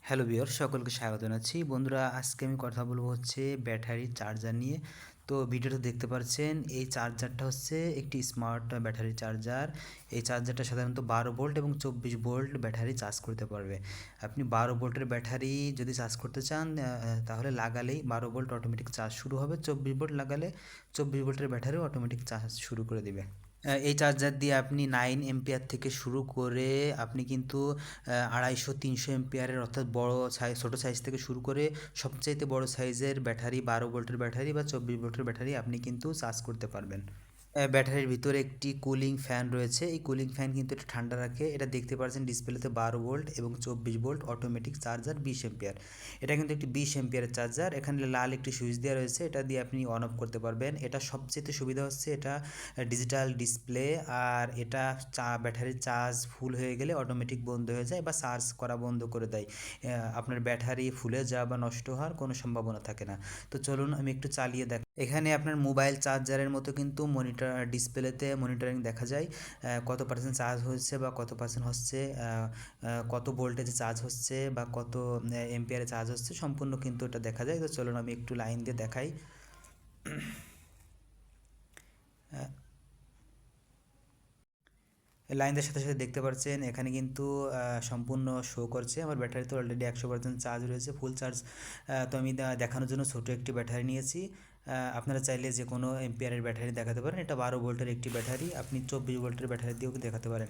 Hello viewer সকলকে স্বাগত জানাচ্ছি। বন্ধুরা, আজকে আমি কথা বলবো হচ্ছে ব্যাটারির চার্জার নিয়ে। তো ভিডিওটা দেখতে পাচ্ছেন, এই চার্জারটা হচ্ছে একটি স্মার্ট ব্যাটারি চার্জার। এই চার্জারটা সাধারণত 12 ভোল্ট এবং 24 ভোল্ট ব্যাটারি চার্জ করতে পারবে। আপনি 12 ভোল্টের ব্যাটারি যদি চার্জ করতে চান তাহলে লাগালেই 12 ভোল্ট অটোমেটিক চার্জ শুরু হবে। 24 ভোল্ট লাগালে 24 ভোল্টের ব্যাটারিও অটোমেটিক চার্জ শুরু করে দিবে। এই চার্জার দিয়ে আপনি 9 এম্পিয়ার থেকে শুরু করে আপনি কিন্তু 250-300 এম্পিয়ারের, অর্থাৎ বড় সাইজ, ছোটো সাইজ থেকে শুরু করে সবচাইতে বড় সাইজের ব্যাটারি, 12 ভোল্টের ব্যাটারি বা 24 ভোল্টের ব্যাটারি আপনি কিন্তু চার্জ করতে পারবেন। ব্যাটারির ভিতরে একটি কুলিং ফ্যান রয়েছে। এই কুলিং ফ্যান কিন্তু এটা ঠান্ডা রাখে। এটা দেখতে পাচ্ছেন ডিসপ্লেতে 12 ভোল্ট এবং 24 ভোল্ট অটোমেটিক চার্জার 20 এম্পিয়ার। এটা কিন্তু একটি 20 এম্পিয়ারের চার্জার। এখানে লাল একটি সুইচ দেওয়া রয়েছে, এটা দিয়ে আপনি অন অফ করতে পারবেন। এটা সবচেয়ে সুবিধা হচ্ছে এটা ডিজিটাল ডিসপ্লে, আর এটা ব্যাটারির চার্জ ফুল হয়ে গেলে অটোমেটিক বন্ধ হয়ে যায় বা চার্জ করা বন্ধ করে দেয়। আপনার ব্যাটারি ফুলে যাওয়া বা নষ্ট হওয়ার কোনো সম্ভাবনা থাকে না। তো চলুন আমি একটু চালিয়ে দেখ। এখানে আপনার মোবাইল চার্জারের মতো কিন্তু ডিসপ্লেতে মনিটরিং দেখা যায়, কত পার্সেন্ট চার্জ হচ্ছে বা কত পার্সেন্ট হচ্ছে, কত ভোল্টেজে চার্জ হচ্ছে বা কত এম্পিয়ারে চার্জ হচ্ছে, সম্পূর্ণ কিন্তু এটা দেখা যায়। তো চলুন আমি একটু লাইন দিয়ে দেখাই। লাইনদের সাথে সাথে দেখতে পাচ্ছেন এখানে কিন্তু সম্পূর্ণ শো করছে। আমার ব্যাটারি তো অলরেডি 100% চার্জ রয়েছে, ফুল চার্জ। তো আমি দেখানোর জন্য ছোটো একটি ব্যাটারি নিয়েছি। আপনারা চাইলে যে কোনো এম্পিয়ারের ব্যাটারি দেখাতে পারেন। এটা 12 ভোল্টের একটি ব্যাটারি, আপনি 24 ভোল্টের ব্যাটারি দিয়েও দেখাতে পারেন।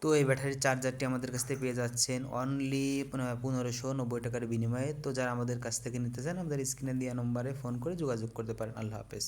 তো এই ব্যাটারির চার্জারটি আমাদের কাছ থেকে পেয়ে যাচ্ছেন অনলি 1590 টাকার বিনিময়ে। তো যারা আমাদের কাছ থেকে নিতে চান, আমাদের স্ক্রিনে দেওয়া নম্বরে ফোন করে যোগাযোগ করতে পারেন। আল্লাহ হাফেজ।